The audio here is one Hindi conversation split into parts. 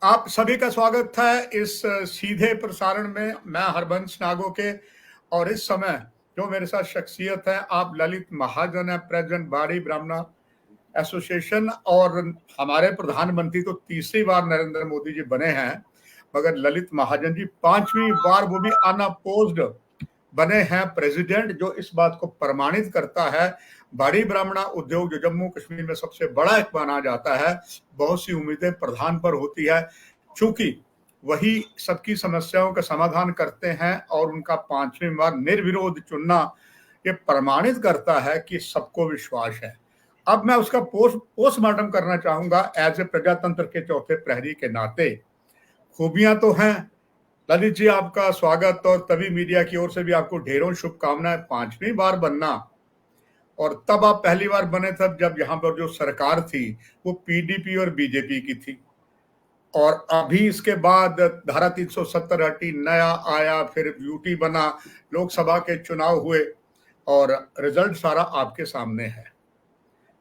आप सभी का स्वागत है इस सीधे प्रसारण में। मैं हरबंश नागोके और इस समय जो मेरे साथ शख्सियत है, आप ललित महाजन है, प्रेसिडेंट बाड़ी ब्राह्मणा एसोसिएशन। और हमारे प्रधानमंत्री तो तीसरी बार नरेंद्र मोदी जी बने हैं, मगर ललित महाजन जी 5वीं बार, वो भी अनअपोज्ड बने हैं प्रेसिडेंट, जो इस बात को प्रमाणित करता है। बाड़ी ब्राह्मणा उद्योग जो जम्मू कश्मीर में सबसे बड़ा एक माना जाता है, बहुत सी उम्मीदें प्रधान पर होती है, चूंकि वही सबकी समस्याओं का समाधान करते हैं और उनका 5वीं बार निर्विरोध चुनना ये प्रमाणित करता है कि सबको विश्वास है। अब मैं उसका पोस्टमार्टम करना चाहूंगा एज ए प्रजातंत्र के चौथे प्रहरी के नाते। खूबियां तो हैं ललित जी, आपका स्वागत, और तभी मीडिया की ओर से भी आपको ढेरों शुभकामनाएं। 5वीं बार बनना, और तब आप पहली बार बने तब जब यहाँ पर जो सरकार थी वो पीडीपी और बीजेपी की थी, और अभी इसके बाद धारा 370 हटी, नया आया, फिर यूटी बना, लोकसभा के चुनाव हुए और रिजल्ट सारा आपके सामने है।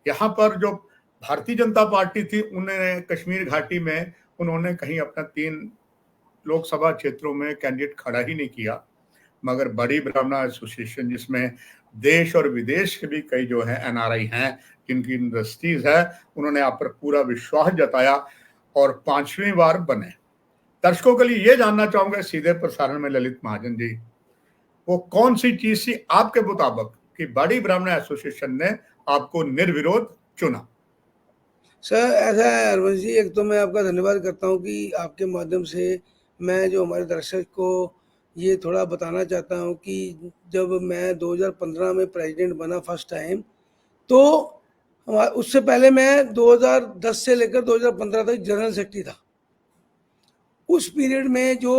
यहाँ पर जो भारतीय जनता पार्टी थी, उन्होंने कश्मीर घाटी में उन्होंने कहीं अपना 3 लोकसभा क्षेत्रों में कैंडिडेट खड़ा ही नहीं किया, मगर बड़ी ब्राह्मणा एसोसिएशन, जिसमें देश और विदेश के भी कई जो है एनआरआई हैं, जिनकी इंडस्ट्रीज है, उन्होंने आप पर पूरा विश्वास जताया और 5वीं बार बने। दर्शकों के लिए ये जानना चाहूंगा सीधे प्रसारण में, ललित महाजन जी, वो कौन सी चीज थी आपके मुताबिक कि बड़ी ब्राह्मणा एसोसिएशन ने आपको निर्विरोध चुना? सर, ऐसा है हरवंश जी, एक तो मैं आपका धन्यवाद करता हूं कि आपके माध्यम से मैं जो हमारे दर्शक को ये थोड़ा बताना चाहता हूं कि जब मैं 2015 में प्रेसिडेंट बना फर्स्ट टाइम, तो उससे पहले मैं 2010 से लेकर 2015 तक जनरल सेक्रेटरी था। उस पीरियड में जो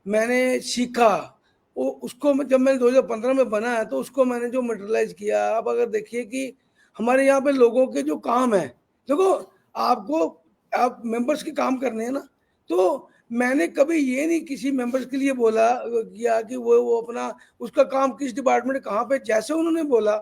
मैंने सीखा वो उसको जब मैंने 2015 में बना है तो उसको मैंने जो मटेरियलाइज किया। आप अगर देखिए कि हमारे यहाँ पे लोगों के जो काम है, देखो आपको आप मेंबर्स के काम करने हैं ना, तो मैंने कभी ये नहीं किसी मेंबर्स के लिए बोला किया कि वो अपना उसका काम किस डिपार्टमेंट कहाँ पे, जैसे उन्होंने बोला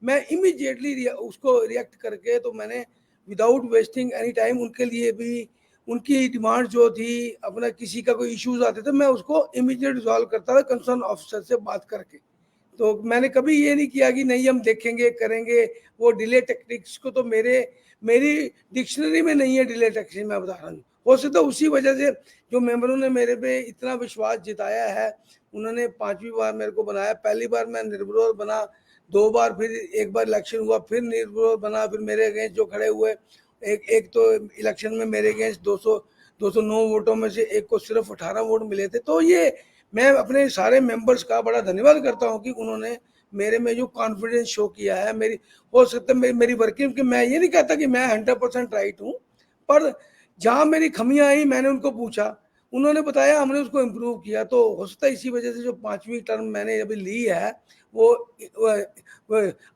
मैं इमीडिएटली उसको रिएक्ट करके, तो मैंने विदाउट वेस्टिंग एनी टाइम उनके लिए भी उनकी डिमांड जो थी, अपना किसी का कोई इश्यूज आते थे, मैं उसको इमीडिएट रिजॉल्व करता था कंसर्न ऑफिसर से बात करके। तो मैंने कभी ये नहीं किया कि नहीं हम देखेंगे करेंगे। वो डिले टेक्निक्स को तो मेरी डिक्शनरी में नहीं है डिले टेक्निक्स, मैं बता रहा हूँ। हो सकता है उसी वजह से जो मेंबरों ने मेरे पे इतना विश्वास जताया है, उन्होंने 5वीं बार मेरे को बनाया। पहली बार मैं निर्विरोध बना, 2 बार, फिर एक बार इलेक्शन हुआ, फिर निर्विरोध बना, फिर मेरे अगेंस्ट जो खड़े हुए, एक तो इलेक्शन में मेरे अगेंस्ट 209 वोटों में से एक को सिर्फ 18 वोट मिले थे। तो ये मैं अपने सारे मेंबर्स का बड़ा धन्यवाद करता हूं कि उन्होंने मेरे में जो कॉन्फिडेंस शो किया है। मेरी हो सकता है मेरी वर्किंग की, मैं ये नहीं कहता कि मैं 100% राइट हूँ, पर जहाँ मेरी खमियां आई मैंने उनको पूछा, उन्होंने बताया, हमने उसको इम्प्रूव किया। तो हो सकता है इसी वजह से जो 5वीं टर्म मैंने अभी ली है वो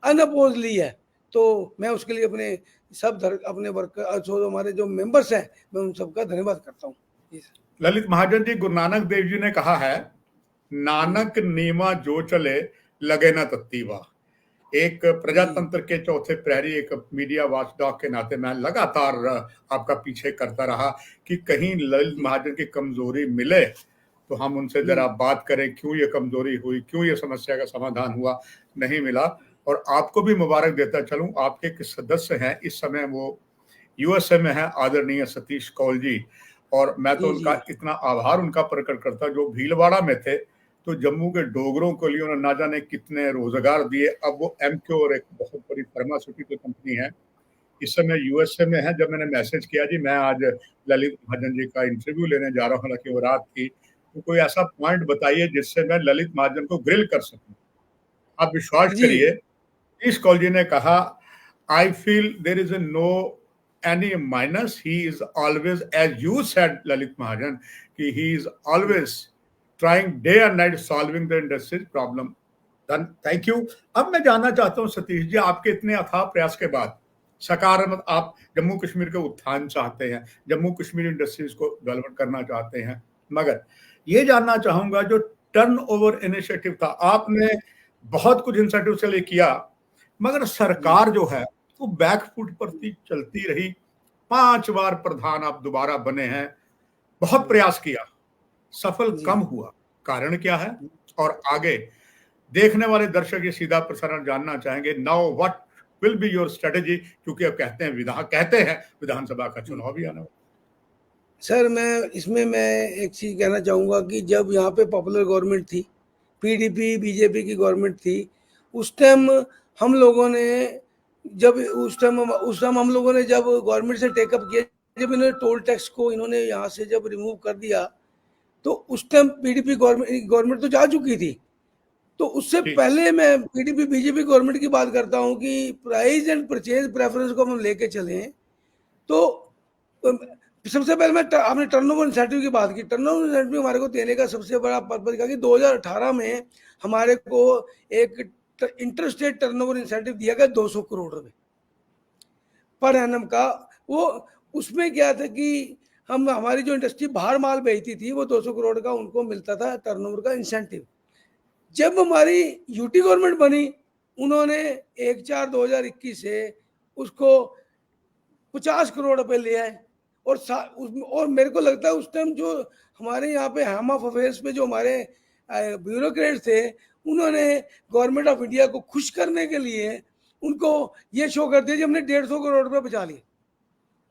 अनअपोज ली है। तो मैं उसके लिए अपने अपने वर्कर जो हमारे जो मेंबर्स हैं, मैं उन सबका धन्यवाद करता हूँ। ललित महाजन जी, गुरु नानक देव जी ने कहा है, नानक नीमा जो चले लगे न तत्तीवा। एक प्रजातंत्र के चौथे प्रहरी, एक मीडिया वॉचडॉग के नाते मैं लगातार आपका पीछे करता रहा कि कहीं ललित महाजन की कमजोरी मिले तो हम उनसे जरा बात करें, क्यों ये कमजोरी हुई, क्यों ये समस्या का समाधान हुआ। नहीं मिला। और आपको भी मुबारक देता चलूं, आपके एक सदस्य हैं इस समय, वो यूएसए में है, आदरणीय सतीश कौल जी, और मैं तो उनका इतना आभार उनका प्रकट करता, जो भीलवाड़ा में थे तो जम्मू के डोगरों के लिए उन्होंने ना जाने कितने रोजगार दिए। अब वो एमक्यू और एक बहुत बड़ी फार्मास्यूटिकल कंपनी है, इस समय यूएसए में है। जब मैंने मैसेज किया जी मैं आज ललित महाजन जी का इंटरव्यू लेने जा रहा हूँ, हालांकि वो रात थी, तो कोई ऐसा पॉइंट बताइए जिससे मैं ललित महाजन को ग्रिल कर सकूं। आप विश्वास करिए, इस कौल जी ने कहा, I feel there is no any minus, he is always, as you said Lalit Mahajan, he is always trying day and night solving the industry's problem. Then thank you. अब मैं जानना चाहता हूं सतीश जी, आपके इतने अथाह प्रयास के बाद सकारात्मक आप जम्मू कश्मीर के उत्थान चाहते हैं, जम्मू कश्मीर इंडस्ट्रीज को डेवलप करना चाहते हैं, मगर ये जानना चाहूंगा जो टर्न ओवर इनिशिएटिव था, आपने बहुत कुछ इंसेंटिव से ले किया, मगर सरकार जो है वो बैकफुट पर चलती रही। 5 बार प्रधान आप दोबारा बने हैं, बहुत प्रयास किया, सफल जी कम हुआ। कारण क्या है? और आगे देखने वाले दर्शक ये सीधा प्रसारण जानना चाहेंगे। Now what will be your strategy? क्योंकि अब कहते हैं विधानसभा का चुनाव भी आने वाला। सर, मैं एक चीज़ कहना चाहूँगा कि जब यहाँ पे पॉपुलर गवर्नमेंट थी, पीडीपी बीजेपी की गवर्नमेंट थी, उस टाइम हम लोगों ने उस टाइम हम लोगों ने जब गवर्नमेंट से टेकअप किया, जब इन्होंने टोल टैक्स को इन्होंने यहाँ से जब रिमूव कर दिया, तो उस टाइम पीडीपी गवर्नमेंट तो जा चुकी थी। तो उससे जी पहले मैं पीडीपी बीजेपी गवर्नमेंट की बात करता हूँ कि प्राइस एंड परचेज प्रेफरेंस को हम लेके चलें, तो सबसे पहले आपने टर्नओवर इंसेंटिव की बात की। टर्नओवर इंसेंटिव हमारे को देने का सबसे बड़ा पर्पज क्या कि 2018 में हमारे को एक इंटरस्टेट टर्नओवर इंसेंटिव दिया गया 200 करोड़ रुपए पर एनम का। वो उसमें क्या था कि हमारी जो इंडस्ट्री बाहर माल बेचती थी, वो 200 करोड़ का उनको मिलता था टर्नओवर का इंसेंटिव। जब हमारी यूटी गवर्नमेंट बनी, उन्होंने 1/4/2021 से उसको 50 करोड़ रुपए ले आए। और मेरे को लगता है उस टाइम जो हमारे यहाँ पे हम ऑफ अफेयर्स पे जो हमारे ब्यूरोक्रेट थे, उन्होंने गवर्नमेंट ऑफ इंडिया को खुश करने के लिए उनको ये शो कर दिया कि हमने 150 करोड़ रुपए बचा लिए।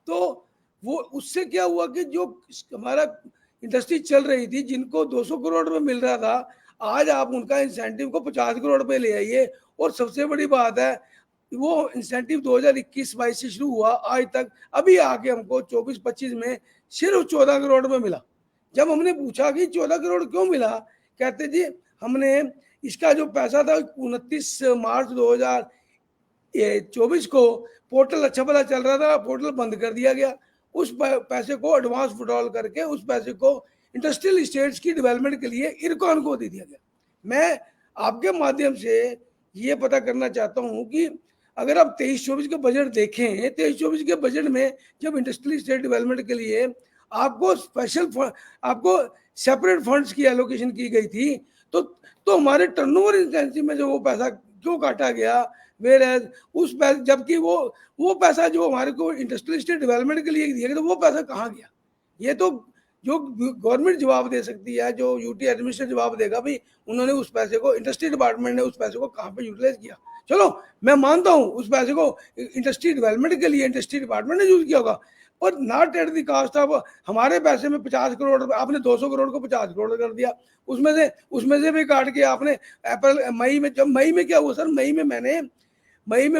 तो वो उससे क्या हुआ कि जो हमारा इंडस्ट्री चल रही थी, जिनको 200 करोड़ रुपए मिल रहा था, आज आप उनका इंसेंटिव को 50 करोड़ रुपए ले आइए। और सबसे बड़ी बात है, वो इंसेंटिव 2021-22 से शुरू हुआ, आज तक अभी आके हमको 24-25 में सिर्फ 14 करोड़ रुपए मिला। जब हमने पूछा कि 14 करोड़ क्यों मिला, कहते जी हमने इसका जो पैसा था 29 मार्च 2024 को पोर्टल अच्छा भला चल रहा था, पोर्टल बंद कर दिया गया। उस पैसे को एडवांस विड्रॉल करके उस पैसे को इंडस्ट्रियल स्टेट्स की डेवलपमेंट के लिए इरकॉन को दे दिया गया। मैं आपके माध्यम से ये पता करना चाहता हूँ कि अगर आप 23-24 के बजट देखें, 23-24 के बजट में जब इंडस्ट्रियल स्टेट डेवलपमेंट के लिए आपको आपको सेपरेट फंड्स की एलोकेशन की गई थी, तो हमारे टर्नओवर इंसेंटिव में जो वो पैसा क्यों काटा गया? वेर एज उस पैसे, जबकि वो पैसा जो हमारे को इंडस्ट्रियल स्टेट डेवलपमेंट के लिए दिया गया, तो वो पैसा कहाँ गया? ये तो जो गवर्नमेंट जवाब दे सकती है, जो यूटी एडमिनिस्ट्रेशन जवाब देगा भाई उन्होंने उस पैसे को, इंडस्ट्री डिपार्टमेंट ने उस पैसे को कहाँ पे यूटिलाइज किया। चलो मैं मानता हूँ उस पैसे को इंडस्ट्री डेवलपमेंट के लिए इंडस्ट्री डिपार्टमेंट ने यूज किया होगा, और not at the cost of हमारे पैसे में 50 करोड़ रुपए। आपने 200 करोड़ को 50 करोड़ कर दिया, उसमें से भी काट के आपने अप्रैल मई में, जब मई में क्या हुआ सर, मई में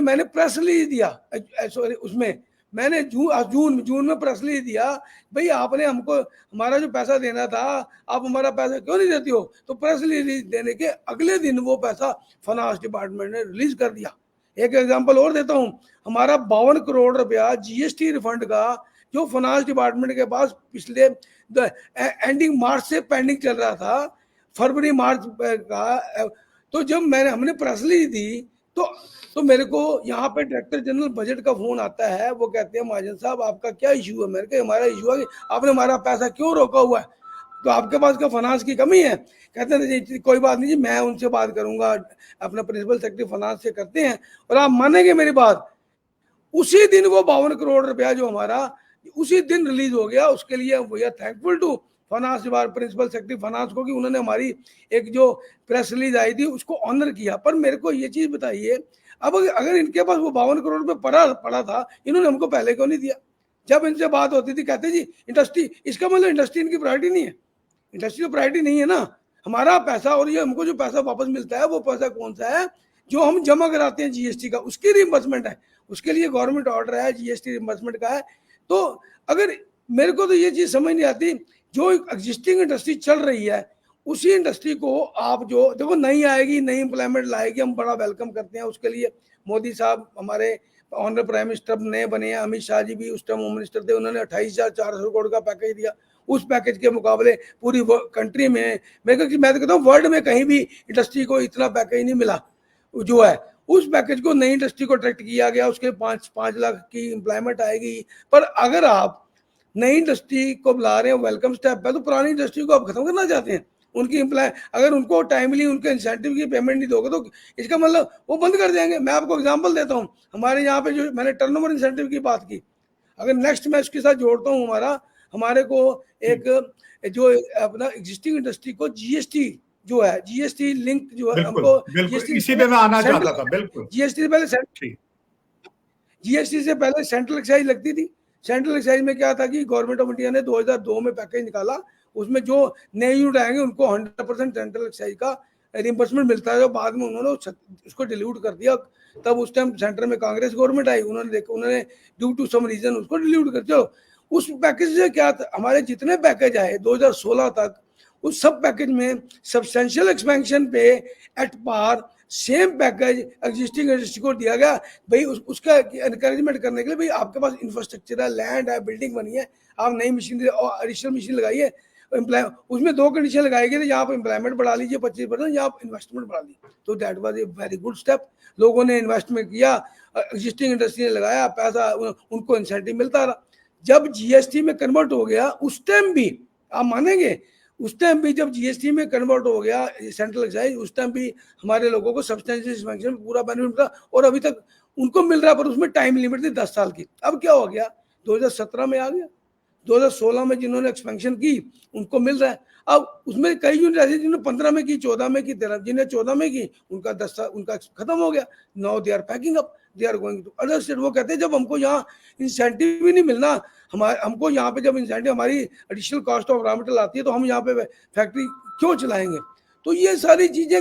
मैंने प्रेस रिलीज दिया, सॉरी उसमें मैंने जून में प्रेस रिलीज दिया, भाई आपने हमको हमारा जो पैसा देना था, आप हमारा पैसा क्यों नहीं देती हो? तो प्रेस रिलीज देने के अगले दिन वो पैसा फाइनेंस डिपार्टमेंट ने रिलीज कर दिया। एक एग्जांपल और देता हूँ, हमारा 52 करोड़ रुपया जीएसटी रिफंड का जो फाइनेंस डिपार्टमेंट के पास पिछले एंडिंग मार्च से पेंडिंग चल रहा था, फरवरी मार्च का, तो जब हमने प्रेस रिलीज दी, तो मेरे को यहाँ पे डायरेक्टर जनरल बजट का फोन आता है। वो कहते हैं महाजन साहब आपका क्या इशू है? मेरे को हमारा इशू है कि आपने हमारा पैसा क्यों रोका हुआ है, तो आपके पास क्या फाइनेंस की कमी है? कहते हैं जी कोई बात नहीं जी, मैं उनसे बात करूंगा, अपना प्रिंसिपल सेक्रेटरी फाइनेंस से करते हैं। और आप मानेंगे मेरी बात, उसी दिन वो 52 करोड़ रुपया जो हमारा उसी दिन रिलीज हो गया। उसके लिए we are thankful to finance principal secretary finance को कि उन्होंने हमारी एक जो प्रेस रिलीज आई थी उसको ऑनर किया। पर मेरे को ये चीज बताइए, अब अगर इनके पास वो 52 करोड़ रुपए पड़ा था, इन्होंने हमको पहले क्यों नहीं दिया? जब इनसे बात होती थी कहते जी इंडस्ट्री, इसका मतलब इंडस्ट्री इनकी प्रायोरिटी नहीं है। इंडस्ट्री तो प्रायोरिटी नहीं है ना हमारा पैसा। और ये हमको जो पैसा वापस मिलता है, वो पैसा कौन सा है? जो हम जमा कराते हैं जीएसटी का, उसकी रिइंबर्समेंट है, उसके लिए गवर्नमेंट ऑर्डर है, जीएसटी रिइंबर्समेंट का है। तो अगर मेरे को तो ये चीज समझ नहीं आती, जो एग्जिस्टिंग इंडस्ट्री चल रही है उसी इंडस्ट्री को आप जो देखो नई आएगी, नई इंप्लायमेंट लाएगी, हम बड़ा वेलकम करते हैं। उसके लिए मोदी साहब हमारे ऑनर प्राइम मिनिस्टर नए बने हैं, अमित शाह जी भी उस टाइम होम मिनिस्टर थे, उन्होंने 28,400 करोड़ का पैकेज दिया। उस पैकेज के मुकाबले पूरी कंट्री में मैं तो कहता हूँ वर्ल्ड में कहीं भी इंडस्ट्री को इतना पैकेज नहीं मिला जो है। उस पैकेज को नई इंडस्ट्री को अट्रैक्ट किया गया, उसके 5 लाख की एम्प्लॉयमेंट आएगी। पर अगर आप नई इंडस्ट्री को बुला रहे हैं, वेलकम स्टेप है, तो पुरानी इंडस्ट्री को आप खत्म करना चाहते हैं। उनकी अगर उनको टाइमली उनके इंसेंटिव की पेमेंट नहीं दोगे तो इसका मतलब वो बंद कर देंगे। मैं आपको एग्जांपल देता हूँ, हमारे यहाँ पे जो मैंने टर्नओवर इंसेंटिव की बात की, अगर नेक्स्ट मैं उसके साथ जोड़ता हूँ, हमारा हमारे को एक जो अपना एग्जिस्टिंग इंडस्ट्री को जीएसटी जो है, जीएसटी लिंक जो है बिल्कुल हमको, बिल्कुल, जीएसटी इसी पे मैं आना सेंट्रल, चाहता था। बिल्कुल जीएसटी से पहले ठीक। जीएसटी से पहले सेंट्रल एक्साइज लगती थी। सेंट्रल एक्साइज में क्या था कि गवर्नमेंट ऑफ इंडिया ने 2002 में पैकेज निकाला, उसमें जो नए यूनिट आएंगे उनको 100% सेंट्रल एक्साइज का रिइंबर्समेंट मिलता है, जो बाद में उन्होंने उसको डिल्यूट कर दिया। तब उस टाइम सेंटर में कांग्रेस गवर्नमेंट आई, उन्होंने ड्यू टू सम रीजन उसको डिल्यूट कर दिया। उस पैकेज से क्या था, हमारे जितने पैकेज आए 2016 तक, उस सब पैकेज में substantial expansion pay at par same package existing industry को दिया गया। भाई उसका एनकरेजमेंट करने के लिए, भाई आपके पास इंफ्रास्ट्रक्चर है, लैंड है, बिल्डिंग बनी है, आप नई मशीनरी और एडिशनल मशीन लगाइए। उसमें 2 कंडीशन लगाई गई थी, यहाँ आप एम्प्लॉयमेंट बढ़ा लीजिए 25%, या आप इन्वेस्टमेंट बढ़ा लीजिए। तो that was a very good step. लोगों ने इन्वेस्टमेंट किया, एग्जिस्टिंग इंडस्ट्री ने लगाया पैसा, उनको इंसेंटिव मिलता रहा। जब जीएसटी में कन्वर्ट हो गया उस टाइम भी, आप मानेंगे, उस टाइम भी जब जीएसटी में कन्वर्ट हो गया सेंट्रल एक्साइज, उस टाइम भी हमारे लोगों को सब्सटेंशियल एक्सपेंशन पूरा बेनिफिट था, और अभी तक उनको मिल रहा है, पर उसमें टाइम लिमिट थी 10 साल की। अब क्या हो गया, 2017 में आ गया, 2016 में जिन्होंने एक्सपेंशन की उनको मिल रहा है। अब उसमें कई यूनिट ऐसे जिन्होंने 15 में की, 14 में की, 13, जिन्हें 14 में की उनका 10 साल उनका खत्म हो गया। Now they are packing up, they are going to other state. वो कहते हैं जब हमको यहाँ इंसेंटिव भी नहीं मिलना, हमको यहाँ पे जब इंसेंटिव, हमारी additional cost of raw material आती है, तो हम यहाँ पे फैक्ट्री क्यों चलाएंगे। तो ये सारी चीजें,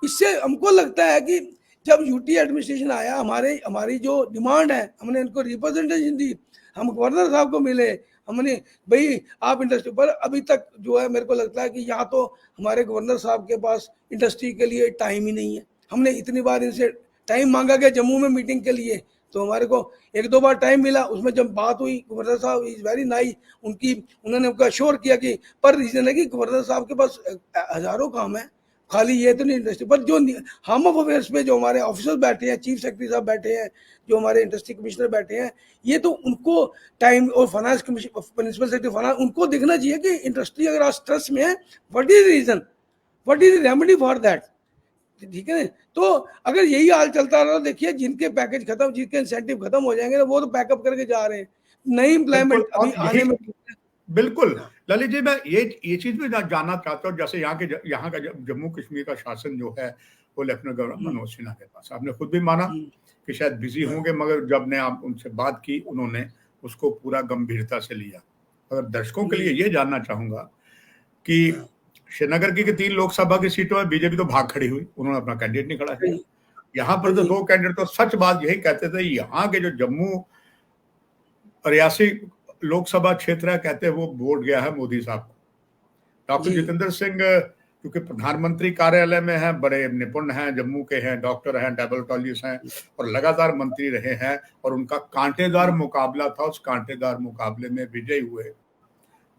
इससे हमको लगता है कि जब यूटी एडमिनिस्ट्रेशन आया, हमारी जो डिमांड है, हमने इनको रिप्रेजेंटेशन दी, हम गवर्नर साहब को मिले, हमने भाई आप इंडस्ट्री पर, अभी तक जो है मेरे को लगता है कि यहाँ तो हमारे गवर्नर साहब के पास इंडस्ट्री के लिए टाइम ही नहीं है। हमने इतनी बार इनसे टाइम मांगा गया जम्मू में मीटिंग के लिए, तो हमारे को 1-2 बार टाइम मिला, उसमें जब बात हुई गवर्नर साहब इज वेरी नाइस, उन्होंने हमको अश्योर किया कि, पर रीजन है कि गवर्नर साहब के पास हजारों काम है, खाली ये तो नहीं इंडस्ट्री पर। जो हम ऑफ अफेयर्स पे जो हमारे ऑफिसर्स बैठे हैं, चीफ सेक्रेटरी साहब बैठे हैं, जो हमारे इंडस्ट्री कमिश्नर बैठे हैं, ये तो उनको टाइम, और finance commissioner, principal secretary finance, उनको देखना चाहिए कि इंडस्ट्री अगर आज स्ट्रेस में है, what is reason, what is remedy for that. ठीक है, तो अगर यही हाल चलता रहा, देखिए जिनके पैकेज खत्म, जिनके इंसेंटिव खत्म हो जाएंगे ना, वो तो पैकअप करके जा रहे हैं, नई एम्प्लॉयमेंट अभी आने में। बिल्कुल ललित जी, मैं ये चीज भी जानना चाहता हूँ, जैसे यहाँ का जम्मू कश्मीर का शासन जो है वो लेफ्टिनेंट गवर्नर मनोज सिन्हा के पास, आपने खुद भी माना कि शायद बिजी होंगे, मगर जब ने आप उनसे बात की, उन्होंने उसको पूरा गंभीरता से लिया। अगर दर्शकों के लिए ये जानना चाहूंगा कि श्रीनगर की 3 लोकसभा की सीटों में बीजेपी तो भाग खड़ी हुई, उन्होंने अपना कैंडिडेट नहीं खड़ा किया। यहाँ पर तो 2 कैंडिडेट, तो सच बात यही कहते थे, यहाँ के जो जम्मू रियासी लोकसभा क्षेत्र है, कहते हैं वो वोट गया है मोदी साहब को। डॉक्टर जितेंद्र सिंह क्योंकि प्रधानमंत्री कार्यालय में हैं, बड़े निपुण हैं, जम्मू के हैं, डॉक्टर हैं, डायबिटोलॉजिस्ट हैं, और लगातार मंत्री रहे हैं, और उनका कांटेदार मुकाबला था, उस कांटेदार मुकाबले में विजयी हुए।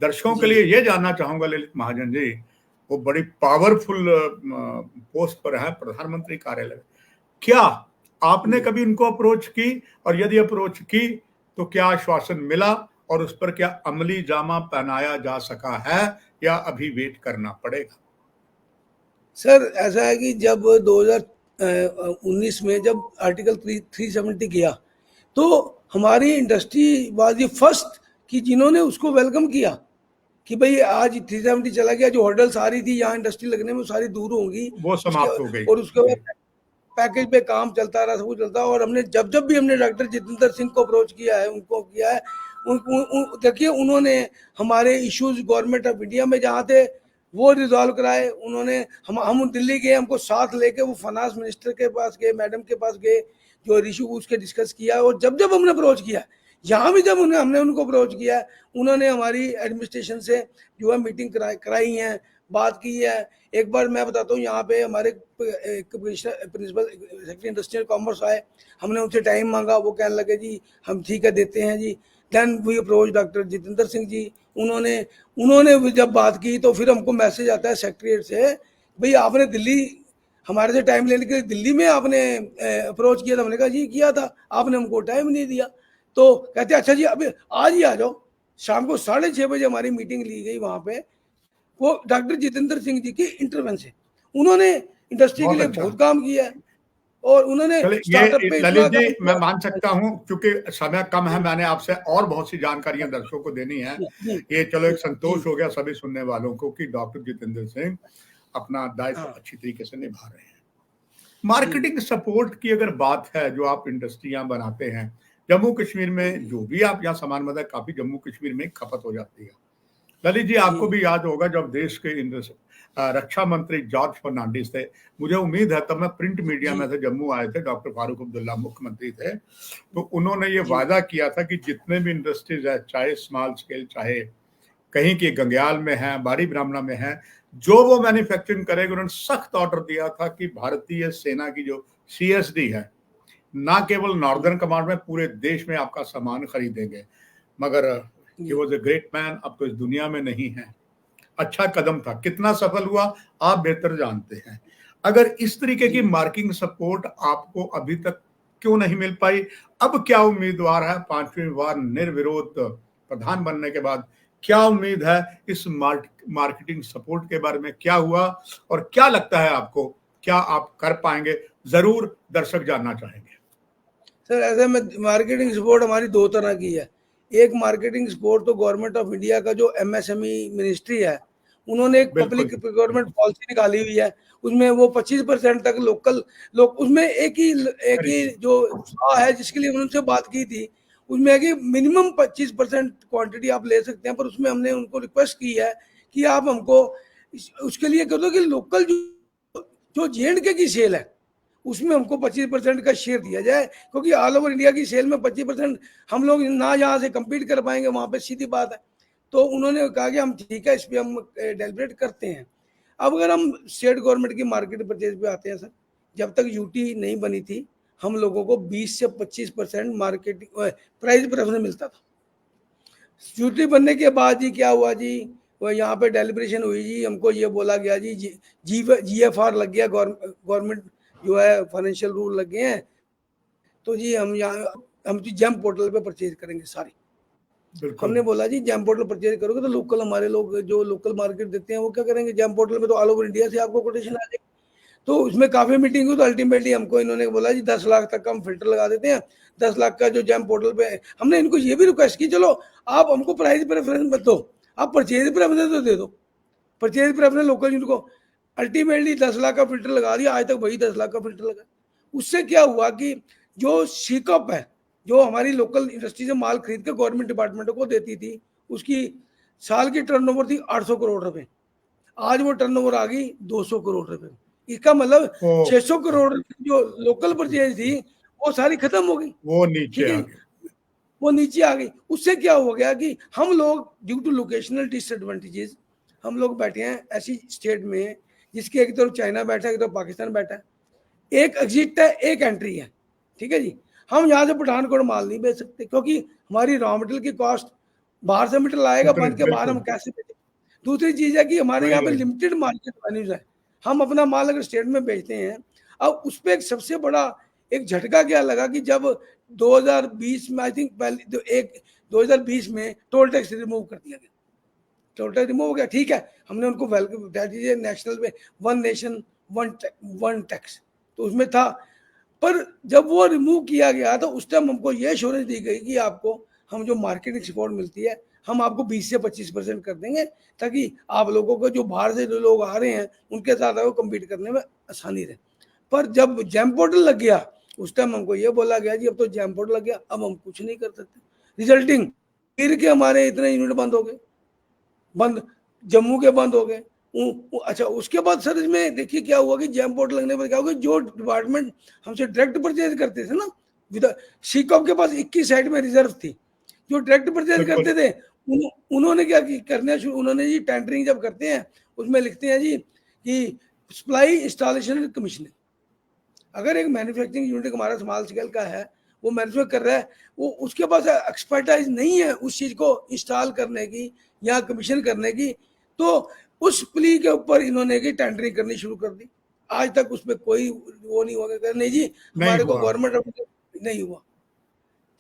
दर्शकों के लिए ये जानना चाहूंगा ललित महाजन जी, वो बड़ी पावरफुल पोस्ट पर है प्रधानमंत्री कार्यालय में, क्या आपने कभी उनको अप्रोच की, और यदि अप्रोच की तो क्या आश्वासन मिला, और उस पर क्या अमली जामा पहनाया जा सका है, या अभी वेट करना पड़ेगा। सर ऐसा है कि जब 2019 में जब आर्टिकल 370 किया, तो हमारी इंडस्ट्री वाज द फर्स्ट कि जिन्होंने उसको वेलकम किया कि भाई आज 370 चला गया, जो हर्डल्स आ रही थी यहाँ इंडस्ट्री लगने में, सारी दूर होंगी, वो समाप्त हो गई, और उसके बाद पैकेज पे काम चलता रहा, सब कुछ चलता। और हमने जब भी हमने डॉक्टर जितेंद्र सिंह को अप्रोच किया है, उनको किया है, देखिए उन्होंने हमारे इश्यूज गवर्नमेंट ऑफ इंडिया में जहाँ थे वो रिजॉल्व कराए। उन्होंने हम दिल्ली गए, हमको साथ लेके वो फाइनेंस मिनिस्टर के पास गए, मैडम के पास गए, जो इशू उसके डिस्कस किया। और जब हमने अप्रोच किया, यहाँ भी जब हमने उनको अप्रोच किया, उन्होंने हमारी एडमिनिस्ट्रेशन से जो है मीटिंग कराई है, बात की है। एक बार मैं बताता हूँ, यहाँ पे हमारे प्रिंसिपल सेक्रेटरी इंडस्ट्रियल कॉमर्स आए, हमने उनसे टाइम मांगा, वो कहने लगे जी हम ठीक है देते हैं जी। Then we approach doctor Jitendra Singh ji, उन्होंने जब बात की, तो फिर हमको मैसेज आता है सेक्रेटरीट से, भाई आपने दिल्ली हमारे से टाइम लेने के लिए दिल्ली में आपने अप्रोच किया था। हमने कहा जी किया था, आपने हमको टाइम नहीं दिया। तो कहते अच्छा जी अभी आज ही आ जाओ। शाम को 6:30 बजे हमारी मीटिंग ली गई वहाँ पे। वो डॉक्टर जितेंद्र सिंह जी की इंटरवेंशन, उन्होंने इंडस्ट्री के लिए बहुत काम किया है। और उन्होंने चलिए स्टार्टअप ये पे इतना ललित जी काम मैं किया। मान सकता हूं क्योंकि समय कम है, मैंने आपसे और बहुत सी जानकारियां दर्शकों को देनी है। जी, जी, ये चलो एक जी, संतोष हो गया सभी सुनने वालों को कि डॉक्टर जितेंद्र सिंह अपना दायित्व हाँ, अच्छी तरीके से निभा रहे हैं। जी, मार्केटिंग सपोर्ट की अगर बात है, जो आप इंडस्ट्रियां बनाते हैं जम्मू कश्मीर में, जो भी आप यहाँ सामान मतलब काफी जम्मू कश्मीर में खपत हो जाती है। ललित जी जी, आपको भी याद होगा जब देश के रक्षा मंत्री जॉर्ज फर्नांडिस थे, मुझे उम्मीद है तब मैं प्रिंट मीडिया में जी, थे, जम्मू आए थे, डॉक्टर फारूक अब्दुल्ला मुख्यमंत्री थे, तो उन्होंने ये जी, वादा किया था कि जितने भी इंडस्ट्रीज है, चाहे स्मॉल स्केल, चाहे कहीं की गंग्याल में है, बाड़ी ब्राह्मणा में है, जो वो मैन्युफैक्चरिंग करेगा, उन्होंने सख्त ऑर्डर दिया था कि भारतीय सेना की जो सीएसडी है, ना केवल जी, नॉर्दर्न कमांड में, पूरे देश में आपका सामान खरीदेंगे। मगर ही जी, वॉज अ ग्रेट मैन, अब तो इस दुनिया में नहीं है। अच्छा कदम था, कितना सफल हुआ आप बेहतर जानते हैं। अगर इस तरीके की जी। मार्केटिंग सपोर्ट आपको अभी तक क्यों नहीं मिल पाई? अब क्या उम्मीदवार है 5वीं बार निर्विरोध प्रधान बनने के बाद? क्या उम्मीद है इस मार्केटिंग सपोर्ट के बारे में क्या हुआ और क्या लगता है आपको, क्या आप कर पाएंगे? जरूर दर्शक जानना चाहेंगे। सर ऐसे में मार्केटिंग सपोर्ट हमारी दो तरह की है। एक मार्केटिंग सपोर्ट तो गवर्नमेंट ऑफ इंडिया का जो एमएसएमई मिनिस्ट्री है, उन्होंने एक बिल्कुल पब्लिक जी, प्रोक्योरमेंट बिल्कुल। पॉलिसी निकाली हुई है। उसमें वो 25% तक लोकल लोग, उसमें एक ही वेरी जो है जिसके लिए उनसे बात की थी, उसमें है कि मिनिमम 25% क्वांटिटी आप ले सकते हैं, पर उसमें हमने उनको रिक्वेस्ट की है कि आप हमको उसके लिए कर दो कि लोकल जो जो जे की सेल है उसमें हमको 25% का शेयर दिया जाए, क्योंकि ऑल ओवर इंडिया की सेल में 25% हम लोग ना यहाँ से कम्पीट कर पाएंगे, वहाँ पे सीधी बात है। तो उन्होंने कहा कि हम ठीक है, इस पर हम डेलिब्रेट करते हैं। अब अगर हम स्टेट गवर्नमेंट की मार्केट परचेज पे आते हैं सर, जब तक यूटी नहीं बनी थी, हम लोगों को 20 से 25% मार्केटिंग प्राइस प्रेफरेंस मिलता था। यूटी बनने के बाद जी क्या हुआ जी, वो यहाँ पे डेलिब्रेशन हुई जी, हमको ये बोला गया जी जीएफआर लग गया, गवर्नमेंट जो है फाइनेंशियल रूल लग गए हैं, तो जी हम जी जेम पोर्टल पे परचेज करेंगे सारी। बिल्कुल। हमने बोला जी जेम पोर्टल परचेज करोगे तो लोकल हमारे लोग जो लोकल मार्केट देते हैं वो क्या करेंगे, जेम पोर्टल में तो ऑल ओवर इंडिया से आपको कोटेशन आ जाएगी। तो उसमें काफी मीटिंग हुई, तो अल्टीमेटली हमको इन्होंने बोला जी 10 लाख तक का हम फिल्टर लगा देते हैं। 10 लाख का जो जेम पोर्टल पे हमने इनको ये भी रिक्वेस्ट की, चलो आप हमको प्राइस प्रेफरेंस मत दो, आप परचेज प्रेफरेंस तो दे दो, परचेज प्रेफरेंस लोकल यूनिट को। अल्टीमेटली 10 लाख का फिल्टर लगा दिया, आज तक वही 10 लाख का फिल्टर लगा। उससे क्या हुआ कि जो सीकअप है, जो हमारी लोकल इंडस्ट्री से माल खरीद के गवर्नमेंट डिपार्टमेंट को देती थी, उसकी साल की टर्नओवर थी 800 करोड़ रुपए, आज वो टर्नओवर आ गई 200 करोड़ रुपए। इसका मतलब ओ 600 करोड़ जो लोकल बिल्कुल, परचेज थी वो सारी खत्म हो गई। वो नीचे ठीक है आ जी, गए। वो नीचे आ गई। उससे क्या हो गया कि हम लोग ड्यू टू लोकेशनल डिसएडवांटेजेस, हम लोग बैठे हैं ऐसी स्टेट में जिसकी एक तरफ चाइना बैठा है, एक तरफ पाकिस्तान बैठा है, एक एग्जिट है एक एंट्री है। ठीक है जी, हम यहाँ से पठानकोट माल नहीं बेच सकते, क्योंकि हमारी रॉ मटेरियल की कॉस्ट, बाहर से मटेरियल आएगा इतने बन के बाहर, हम बिल्कुल, कैसे बेचें। दूसरी चीज है कि हमारे वही यहाँ पे वही। लिमिटेड मार्केट वैल्यूज है। हम अपना माल अगर स्टेट में बेचते हैं, अब उस पर एक सबसे बड़ा एक झटका क्या लगा कि जब 2020 में, आई थिंक पहले 2020 में टोल टैक्स रिमूव कर दिया गया, टोल टैक्स रिमूव हो गया। ठीक है, हमने उनको वेलकम, दैट इज नेशनल में वन नेशन वन टैक्स, तो उसमें था। पर जब वो रिमूव किया गया तो उस टाइम हमको ये एश्योरेंस दी गई कि आपको हम जो मार्केटिंग सपोर्ट मिलती है, हम आपको 20 से 25% कर देंगे, ताकि आप लोगों को जो बाहर से जो लोग आ रहे हैं उनके साथ आपको कम्पीट करने में आसानी रहे। पर जब जैम पोर्टल लग गया, उस टाइम हमको ये बोला गया जी अब तो जैम पोर्टल लग गया, अब हम कुछ नहीं कर सकते। रिजल्टिंग फिर के हमारे इतने यूनिट बंद हो गए, बंद, जम्मू के बंद हो गए। अच्छा, उसके बाद सर इसमें देखिए क्या हुआ कि जैम पोर्ट लगने पर क्या हुआ, जो डिपार्टमेंट हमसे डायरेक्ट परचेज करते थे ना, विद सीकॉप के पास 21 साइड में रिजर्व थी, जो डायरेक्ट परचेज बिल्कुल, करते थे उन्होंने क्या करना शुरू, उन्होंने जी टेंडरिंग जब करते हैं उसमें लिखते हैं जी कि सप्लाई इंस्टॉलेशन कमीशनिंग। अगर एक मैन्युफैक्चरिंग यूनिट हमारा स्मॉल स्केल का है, वो मैन्युफैक्चर कर रहा है, वो उसके पास एक्सपर्टाइज नहीं है उस चीज को इंस्टॉल करने की या कमीशन करने की, तो उस प्ली के ऊपर इन्होंने की टेंडरिंग करनी शुरू कर दी। आज तक उसमें कोई वो नहीं हुआ, नहीं जी नहीं हमारे को हुआ। गवर्नमेंट नहीं हुआ।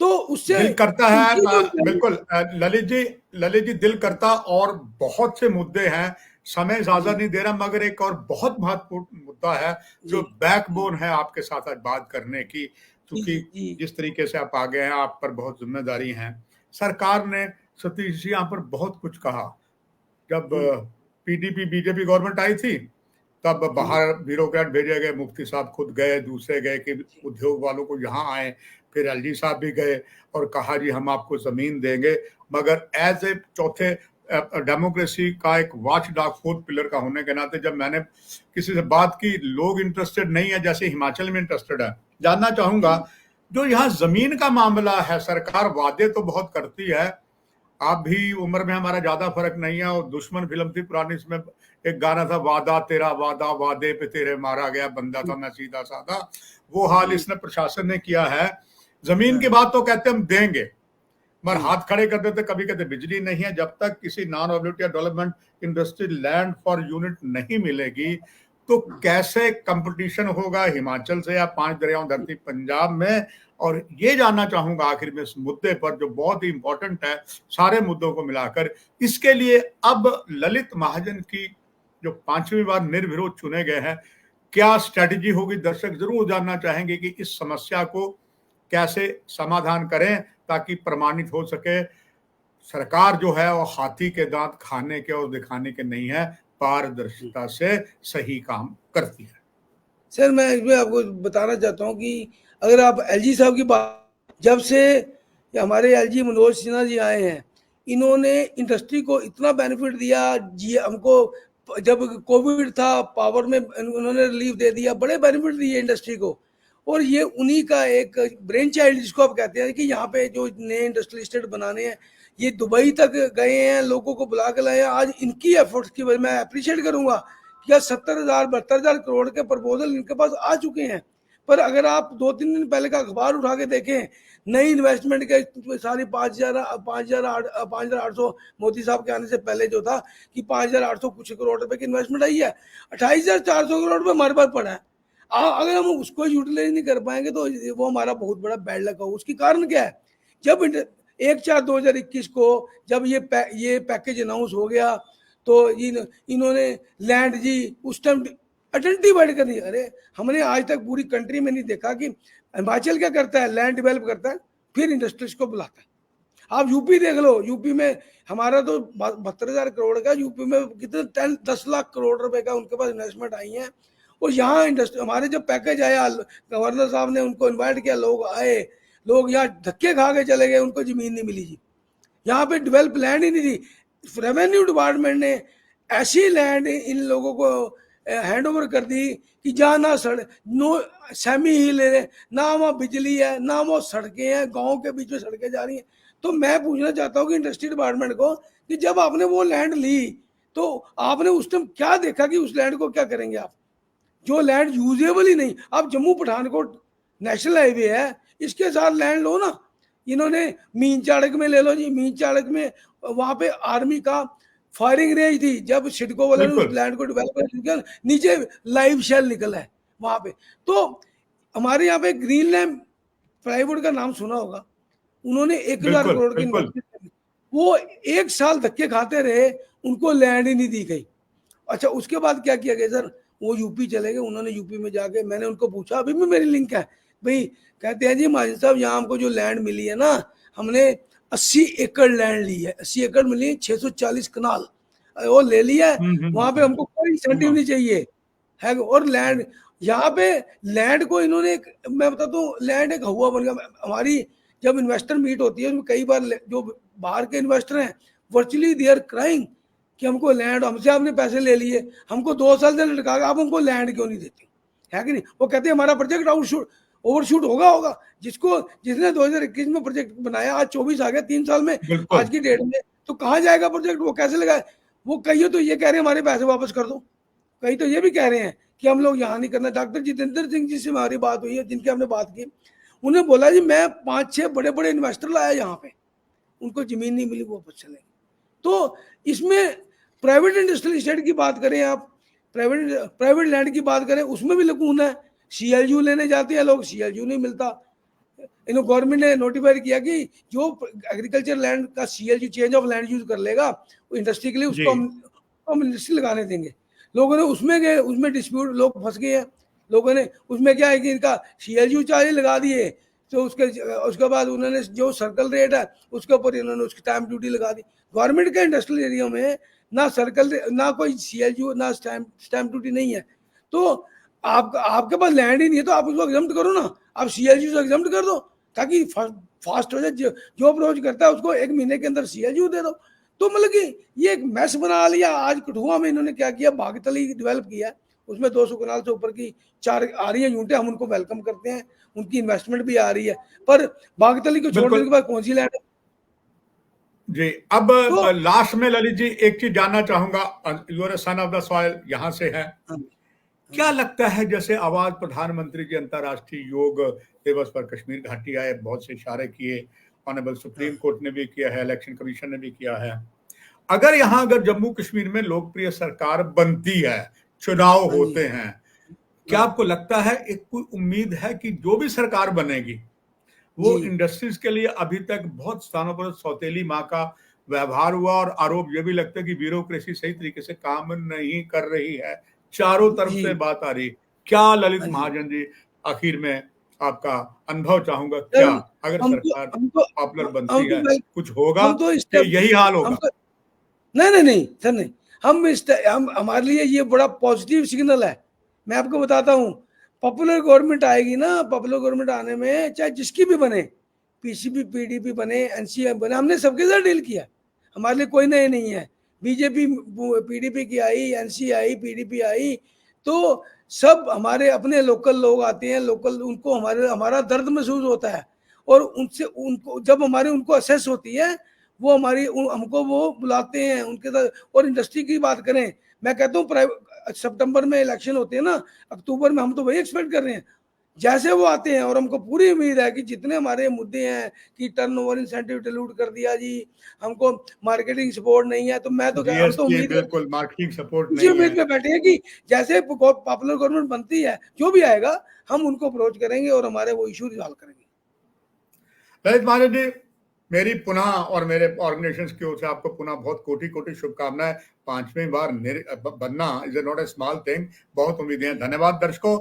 तो उससे दिल करता है उनकी जो बिल्कुल ललित जी, ललित जी दिल करता, और बहुत से मुद्दे हैं समय इजाजत नहीं दे रहा, मगर एक और बहुत महत्वपूर्ण मुद्दा है जो जी बैकबोन है आपके साथ आज बात करने की, जी क्योंकि जी जिस तरीके से आप आगे हैं, आप पर बहुत जिम्मेदारी है। सरकार ने सतीश जी यहाँ पर बहुत कुछ कहा। जब हम्म, पीडीपी बीजेपी गवर्नमेंट आई थी, तब जी बाहर ब्यूरोक्रेट भेजे गए, मुफ्ती साहब खुद गए, दूसरे गए कि जी उद्योग वालों को यहाँ आए, फिर एलजी साहब भी गए और कहा जी हम आपको जमीन देंगे, मगर एज ए चौथे डेमोक्रेसी का एक वॉच डॉग, फोर्थ पिलर का होने के नाते जब मैंने किसी से बात की, लोग इंटरेस्टेड नहीं है जैसे हिमाचल में इंटरेस्टेड है। जानना चाहूंगा, जी जो यहाँ जमीन का मामला है, सरकार वादे तो बहुत करती है, आप भी उम्र में हमारा ज्यादा फर्क नहीं है, और दुश्मन फिल्म थी पुरानी, इसमें एक गाना था, वादा तेरा वादा वादे पे तेरे मारा गया बंदा था मैं सीधा साधा, वो हाल जी इसने प्रशासन ने किया है। जमीन की हाँ बात तो कहते हम देंगे, मगर जी हाथ खड़े कर देते, कभी कहते बिजली नहीं है। जब तक किसी non obligatory development industry land for unit नहीं मिलेगी, तो कैसे कंपटीशन होगा हिमाचल से या पांच दरियाओं धरती पंजाब में। और ये जानना चाहूंगा आखिर में इस मुद्दे पर जो बहुत ही इंपॉर्टेंट है, सारे मुद्दों को मिलाकर, इसके लिए अब ललित महाजन की जो पांचवी बार निर्विरोध चुने गए हैं, क्या स्ट्रेटजी होगी, दर्शक जरूर जानना चाहेंगे कि इस समस्या को कैसे समाधान करें ताकि प्रमाणित हो सके सरकार जो है वो हाथी के दांत खाने के और दिखाने के नहीं है, पारदर्शिता से सही काम करती है। सर मैं इसमें आपको बताना चाहता हूँ कि अगर आप एलजी साहब की बात, जब से ये हमारे एलजी मनोज सिन्हा जी आए हैं, इन्होंने इंडस्ट्री को इतना बेनिफिट दिया जी हमको। जब कोविड था पावर में उन्होंने रिलीफ दे दिया, बड़े बेनिफिट दिए इंडस्ट्री को। और ये उन्हीं का एक ब्रेन चाइल्ड जिसको आप कहते हैं कि यहाँ पे जो नए इंडस्ट्रियल स्टेट बनाने हैं, ये दुबई तक गए हैं, लोगों को बुला के लाए हैं। आज इनकी एफर्ट्स की वजह मैं अप्रिशिएट करूंगा कि आज 70,000 72,000 करोड़ के प्रपोजल इनके पास आ चुके हैं। पर अगर आप 2-3 दिन पहले का अखबार उठा के देखें, नई इन्वेस्टमेंट के सारी 5,800 मोदी साहब के आने से पहले जो था कि 5,800 कुछ करोड़ रुपए की इन्वेस्टमेंट आई है, 28,400 करोड़ रुपए हमारे पास पड़ा है। अगर हम उसको यूटिलाइज नहीं कर पाएंगे तो वो हमारा बहुत बड़ा बैड लक होगा। उसकी कारण क्या है, जब 1/4/2021 को जब ये पैकेज अनाउंस हो गया, तो इन्होंने लैंड जी उस टाइम आइडेंटिफाइड कर दिया। अरे हमने आज तक पूरी कंट्री में नहीं देखा कि हिमाचल क्या करता है, लैंड डेवलप करता है फिर इंडस्ट्रीज को बुलाता है। आप यूपी देख लो, यूपी में हमारा तो 72,000 करोड़ का, यूपी में कितने 10 लाख करोड़ रुपए का उनके पास इन्वेस्टमेंट आई है। और यहाँ इंडस्ट्री हमारे जब पैकेज आया, गवर्नर साहब ने उनको इन्वाइट किया, लोग आए, लोग यहाँ धक्के खा के चले गए, उनको जमीन नहीं मिली जी। यहाँ पे डेवलप लैंड ही नहीं थी। रेवेन्यू डिपार्टमेंट ने ऐसी लैंड इन लोगों को हैंड ओवर कर दी कि जहाँ ना सड़क, नो सेमी हिल है, ना वहाँ बिजली है, ना वो सड़कें हैं, गाँव के बीच में सड़कें जा रही हैं। तो मैं पूछना चाहता हूँ कि इंडस्ट्री डिपार्टमेंट को कि जब आपने वो लैंड ली तो आपने उस टाइम क्या देखा कि उस लैंड को क्या करेंगे आप, जो लैंड यूजेबल ही नहीं। आप जम्मू पठानकोट नेशनल हाईवे है, इसके साथ लैंड लो ना। इन्होंने मीन चाड़क में ले लो जी, मीन चाड़क में वहां पे आर्मी का फायरिंग रेंज थी, जब सिडको वाले ने उस बिल्कुल लैंड को डेवलप किया, नीचे लाइव शेल निकला है वहां पे। तो हमारे यहाँ पे ग्रीन लैंड प्लाईवुड का नाम सुना होगा, उन्होंने 1,000 बिल्कुल करोड़ की बिल्कुल। इन्वेस्टमेंट करी, वो 1 साल धक्के खाते रहे, उनको लैंड ही नहीं दी गई। अच्छा उसके बाद क्या किया गया सर, वो यूपी चले गए। उन्होंने यूपी में जाके, मैंने उनको पूछा, अभी भी मेरी लिंक है भाई, कहते हैं जी महाजन साहब यहाँ हमको जो लैंड मिली है ना, हमने 80 एकड़ लैंड ली है, 80 एकड़ मिली, 640 कनाल वो ले लिया है, वहां पे हमको कोई इंसेंटिव नहीं चाहिए है। और लैंड यहाँ पे, लैंड को इन्होंने मैं बताता हूँ, लैंड एक हुआ बन गया। हमारी जब इन्वेस्टर मीट होती है उसमें कई बार जो बाहर के इन्वेस्टर हैं, वर्चुअली दे आर क्राइंग कि हमको लैंड, हमसे आपने पैसे ले लिए, हमको 2 साल से लटका के आप हमको लैंड क्यों नहीं देते, है कि नहीं। वो कहते हैं हमारा प्रोजेक्ट ओवरशूट होगा। जिसने 2021 में प्रोजेक्ट बनाया, आज 24 आ गया, 3 साल में बिल्कुल आज की डेट में, तो कहाँ जाएगा प्रोजेक्ट, वो कैसे लगाए। वो कई तो ये कह रहे हैं हमारे पैसे वापस कर दो, कई तो ये भी कह रहे हैं कि हम लोग यहाँ नहीं करना। डॉक्टर जितेंद्र सिंह जी से हमारी बात हुई है, जिनकी हमने बात की, उन्हें बोला जी मैं 5-6 बड़े बड़े इन्वेस्टर लाया यहाँ पे, उनको जमीन नहीं मिली, वो वापस चले गए। तो इसमें प्राइवेट इंडस्ट्रियल स्टेट की बात करें, आप प्राइवेट लैंड की बात करें, उसमें भी लकून है। सीएलयू लेने जाते हैं लोग, सीएलयू नहीं मिलता। इन्होंने गवर्नमेंट ने नोटिफाई किया कि जो एग्रीकल्चर लैंड का CLU change of land use कर लेगा वो इंडस्ट्री के लिए, जी। उसको हम आपको हम इंडस्ट्री लगाने देंगे। लोगों ने उसमें गए, उसमें डिस्प्यूट, लोग फंस गए हैं। लोगों ने उसमें क्या है कि इनका CLU चार्ज लगा दिए, तो उसके बाद उन्होंने जो सर्कल रेट है उसके ऊपर इन्होंने उसकी स्टैंप ड्यूटी लगा दी। गवर्नमेंट के इंडस्ट्रियल एरिया में ना सर्कल, ना कोई CLU, ना स्टैंप ड्यूटी नहीं है। तो आपके पास लैंड ही नहीं है तो आप उसको एग्जम्प्ट करो ना, आप CLU से एग्जम्प्ट कर दो ताकि फास्ट हो जाए। जो अप्रोच करता है उसको 1 महीने के अंदर CLU दे दो। तो मतलब कि ये एक मैस बना लिया। आज कठुआ में इन्होंने क्या किया, बागतली डेवलप किया, उसमें 200 कनाल से ऊपर की 4 आ रही है यूनिटें, हम उनको वेलकम करते हैं, उनकी इन्वेस्टमेंट भी आ रही है, पर बागतली को छोड़ देने के बाद कौन सी लैंड है? जी, अब तो लास्ट में ललित जी एक चीज जानना चाहूंगा, you are son of the soil, यहाँ से है, क्या लगता है जैसे आवाज प्रधानमंत्री जी अंतर्राष्ट्रीय योग दिवस पर कश्मीर घाटी आए, बहुत से इशारे किए, ऑनरेबल सुप्रीम कोर्ट ने भी किया है, इलेक्शन कमीशन ने भी किया है, अगर जम्मू कश्मीर में लोकप्रिय सरकार बनती है, चुनाव होते हैं, क्या आपको लगता है, एक कोई उम्मीद है कि जो भी सरकार बनेगी वो इंडस्ट्रीज के लिए अभी तक बहुत स्थानों पर सौतेली माँ का व्यवहार हुआ, और आरोप ये भी लगता है कि ब्यूरोक्रेसी सही तरीके से काम नहीं कर रही है, चारों तरफ से बात आ रही। क्या ललित महाजन जी, आखिर में आपका अनुभव चाहूंगा, क्या अगर सरकार पॉपुलर बनती है कुछ होगा कि यही हाल होगा? नहीं सर, नहीं। हम हमारे लिए ये बड़ा पॉजिटिव सिग्नल है। मैं आपको बताता हूँ, पॉपुलर गवर्नमेंट आएगी ना, पॉपुलर गवर्नमेंट आने में चाहे जिसकी भी बने, PCP PDP बने, NCM बने, हमने सबके साथ डील किया, हमारे लिए कोई नए नहीं है। BJP PDP की आई, NC आई, PDP आई, तो सब हमारे अपने लोकल लोग आते हैं, लोकल, उनको हमारा दर्द महसूस होता है, और उनसे उनको जब हमारी उनको असेस होती है, वो हमको वो बुलाते हैं उनके साथ। और इंडस्ट्री की बात करें, मैं कहता हूँ सितंबर में इलेक्शन होते हैं ना, अक्टूबर में, हम तो वही एक्सपेक्ट कर रहे हैं जैसे वो आते हैं, और हमको पूरी उम्मीद है कि जितने हमारे मुद्दे हैं कि टर्नओवर इंसेंटिव डिलूट कर दिया जी, हमको मार्केटिंग सपोर्ट नहीं है, तो मैं तो हम तो उम्मीद, बिल्कुल मार्केटिंग सपोर्ट इसी नहीं उम्मीद है। में बैठे हैं कि जैसे पॉपुलर गवर्नमेंट बनती है, जो भी आएगा हम उनको अप्रोच करेंगे और हमारे वो इशू रिजॉल्व करेंगे। ललित महाजन जी, मेरी पुनः और मेरे ऑर्गेनाइजेशन की ओर से आपको पुनः बहुत कोटि कोटि शुभकामनाएं। 5वीं बार बनना is not a small thing, बहुत उम्मीदें हैं। धन्यवाद दर्शकों,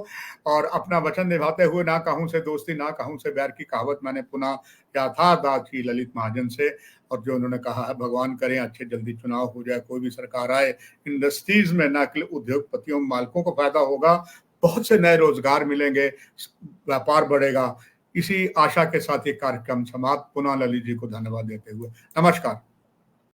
और अपना वचन निभाते हुए, ना कहूं से दोस्ती ना कहूं से बैर की कहावत मैंने पुनः यथार्थ की ललित महाजन से, और जो उन्होंने कहा है, भगवान करें अच्छे जल्दी चुनाव हो जाए, कोई भी सरकार आए, इंडस्ट्रीज में न केवल उद्योगपतियों मालिकों को फायदा होगा, बहुत से नए रोजगार मिलेंगे, व्यापार बढ़ेगा। इसी आशा के साथ ये कार्यक्रम समाप्त। पुनः ललित जी को धन्यवाद देते हुए नमस्कार।